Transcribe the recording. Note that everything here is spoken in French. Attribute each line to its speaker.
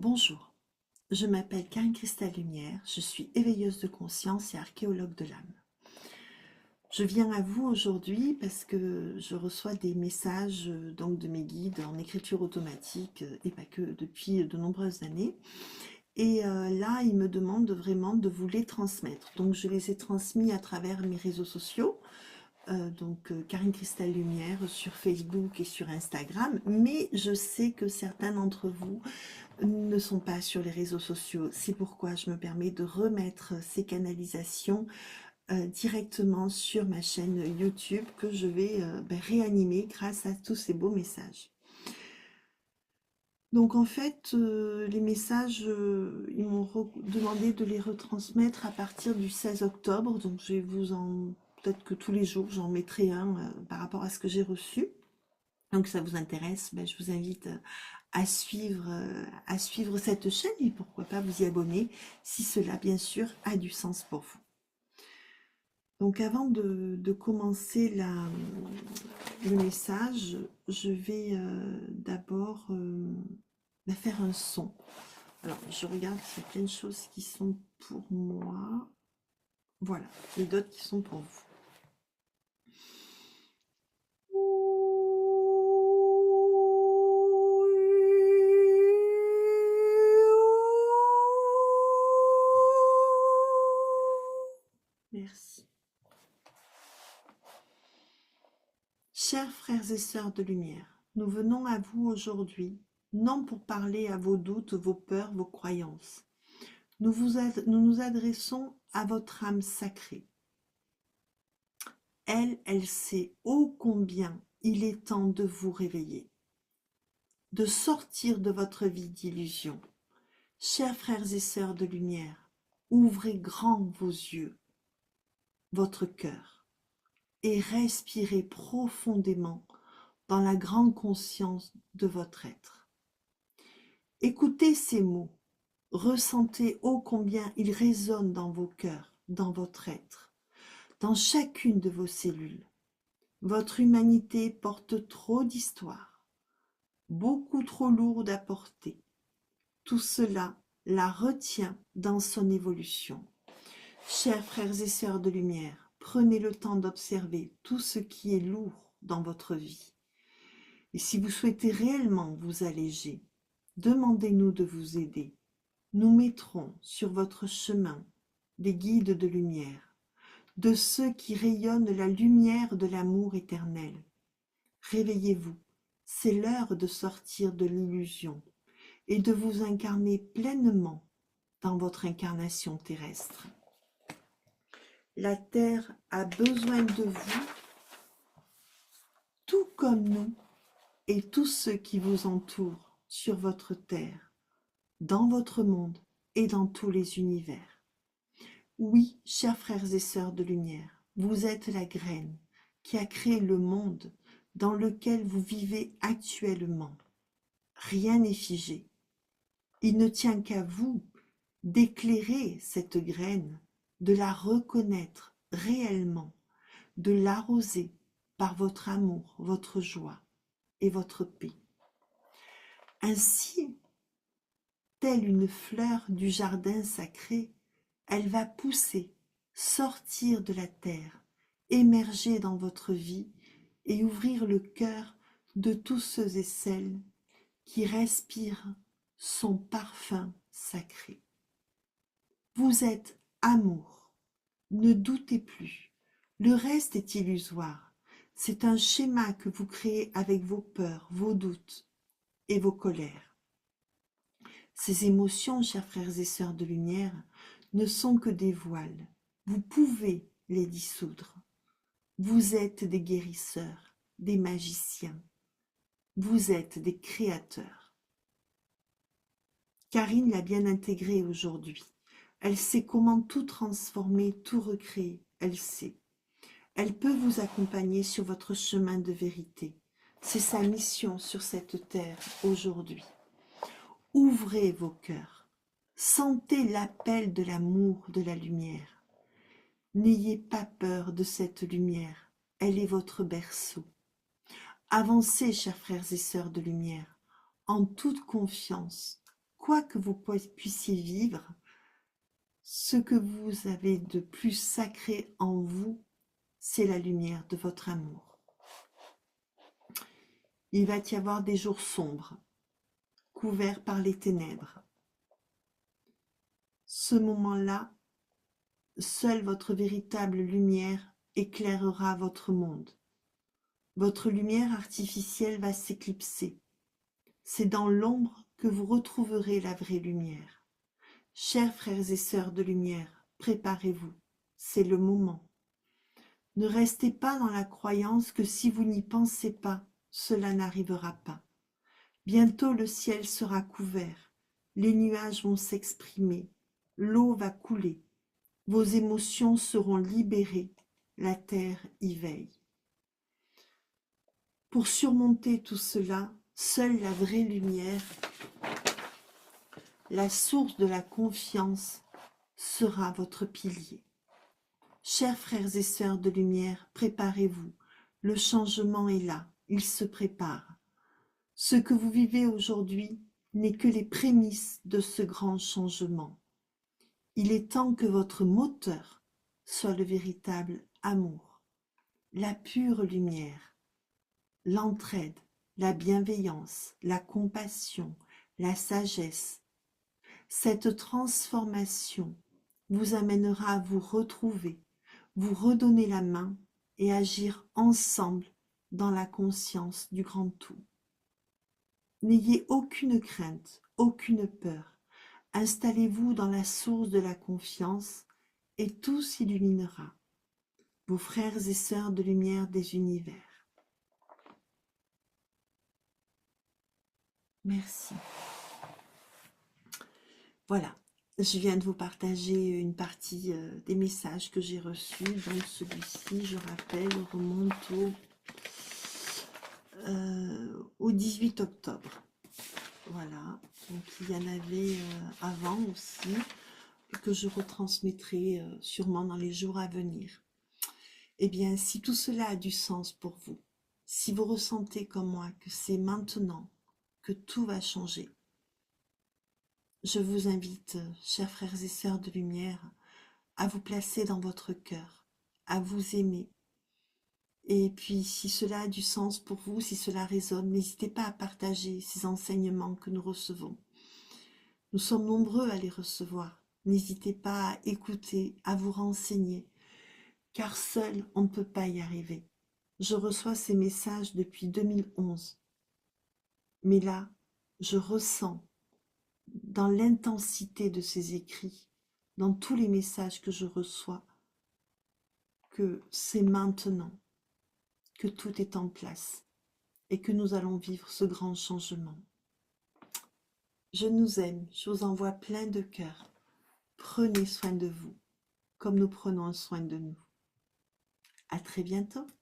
Speaker 1: Bonjour, je m'appelle Karine Christelle Lumière, je suis éveilleuse de conscience et archéologue de l'âme. Je viens à vous aujourd'hui parce que je reçois des messages donc de mes guides en écriture automatique et pas que depuis de nombreuses années. Et là, ils me demandent vraiment de vous les transmettre. Donc je les ai transmis à travers mes réseaux sociaux. Karine Christelle Lumière sur Facebook et sur Instagram, mais je sais que certains d'entre vous ne sont pas sur les réseaux sociaux. C'est pourquoi je me permets de remettre ces canalisations directement sur ma chaîne YouTube que je vais réanimer grâce à tous ces beaux messages. Donc en fait, les messages, ils m'ont demandé de les retransmettre à partir du 16 octobre. Donc je vais vous en... Peut-être que tous les jours, j'en mettrai un par rapport à ce que j'ai reçu. Donc ça vous intéresse, je vous invite à suivre cette chaîne et pourquoi pas vous y abonner si cela bien sûr a du sens pour vous. Donc avant de commencer le message, je vais d'abord faire un son. Alors je regarde s'il y a plein de choses qui sont pour moi. Voilà, et d'autres qui sont pour vous. Merci. Chers frères et sœurs de lumière, nous venons à vous aujourd'hui, non pour parler à vos doutes, vos peurs, vos croyances. Nous nous adressons à votre âme sacrée. Elle sait ô combien il est temps de vous réveiller, de sortir de votre vie d'illusion. Chers frères et sœurs de lumière, ouvrez grand vos yeux, votre cœur, et respirez profondément dans la grande conscience de votre être. Écoutez ces mots, ressentez ô combien ils résonnent dans vos cœurs, dans votre être, dans chacune de vos cellules. Votre humanité porte trop d'histoires, beaucoup trop lourde à porter. Tout cela la retient dans son évolution. Chers frères et sœurs de lumière, prenez le temps d'observer tout ce qui est lourd dans votre vie. Et si vous souhaitez réellement vous alléger, demandez-nous de vous aider. Nous mettrons sur votre chemin des guides de lumière, de ceux qui rayonnent la lumière de l'amour éternel. Réveillez-vous, c'est l'heure de sortir de l'illusion et de vous incarner pleinement dans votre incarnation terrestre. La Terre a besoin de vous, tout comme nous et tous ceux qui vous entourent sur votre Terre, dans votre monde et dans tous les univers. Oui, chers frères et sœurs de lumière, vous êtes la graine qui a créé le monde dans lequel vous vivez actuellement. Rien n'est figé. Il ne tient qu'à vous d'éclairer cette graine, de la reconnaître réellement, de l'arroser par votre amour, votre joie et votre paix. Ainsi, telle une fleur du jardin sacré, elle va pousser, sortir de la terre, émerger dans votre vie et ouvrir le cœur de tous ceux et celles qui respirent son parfum sacré. Vous êtes amour, ne doutez plus, le reste est illusoire, c'est un schéma que vous créez avec vos peurs, vos doutes et vos colères. Ces émotions, chers frères et sœurs de lumière, ne sont que des voiles. Vous pouvez les dissoudre. Vous êtes des guérisseurs, des magiciens. Vous êtes des créateurs. Karine l'a bien intégré aujourd'hui. Elle sait comment tout transformer, tout recréer. Elle sait. Elle peut vous accompagner sur votre chemin de vérité. C'est sa mission sur cette terre aujourd'hui. Ouvrez vos cœurs. Sentez l'appel de l'amour, de la lumière. N'ayez pas peur de cette lumière. Elle est votre berceau. Avancez, chers frères et sœurs de lumière, en toute confiance. quoi que vous puissiez vivre, ce que vous avez de plus sacré en vous, c'est la lumière de votre amour. Il va y avoir des jours sombres, couverts par les ténèbres. Ce moment-là, seule votre véritable lumière éclairera votre monde. Votre lumière artificielle va s'éclipser. C'est dans l'ombre que vous retrouverez la vraie lumière. Chers frères et sœurs de lumière, préparez-vous, c'est le moment. Ne restez pas dans la croyance que si vous n'y pensez pas, cela n'arrivera pas. Bientôt le ciel sera couvert, les nuages vont s'exprimer, l'eau va couler, vos émotions seront libérées, la terre y veille. Pour surmonter tout cela, seule la vraie lumière, la source de la confiance, sera votre pilier. Chers frères et sœurs de lumière, préparez-vous, le changement est là, il se prépare. Ce que vous vivez aujourd'hui n'est que les prémices de ce grand changement. Il est temps que votre moteur soit le véritable amour, la pure lumière, l'entraide, la bienveillance, la compassion, la sagesse. Cette transformation vous amènera à vous retrouver, vous redonner la main et agir ensemble dans la conscience du grand tout. N'ayez aucune crainte, aucune peur. Installez-vous dans la source de la confiance et tout s'illuminera. Vos frères et sœurs de lumière des univers. Merci. Voilà, je viens de vous partager une partie des messages que j'ai reçus. Donc celui-ci, je rappelle, remonte au 18 octobre. Voilà, donc il y en avait avant aussi, que je retransmettrai sûrement dans les jours à venir. Eh bien, si tout cela a du sens pour vous, si vous ressentez comme moi que c'est maintenant que tout va changer, je vous invite, chers frères et sœurs de lumière, à vous placer dans votre cœur, à vous aimer. Et puis, si cela a du sens pour vous, si cela résonne, n'hésitez pas à partager ces enseignements que nous recevons. Nous sommes nombreux à les recevoir. N'hésitez pas à écouter, à vous renseigner, car seul, on ne peut pas y arriver. Je reçois ces messages depuis 2011. Mais là, je ressens dans l'intensité de ces écrits, dans tous les messages que je reçois, que c'est maintenant que tout est en place et que nous allons vivre ce grand changement. Je nous aime, je vous envoie plein de cœur. Prenez soin de vous, comme nous prenons soin de nous. À très bientôt.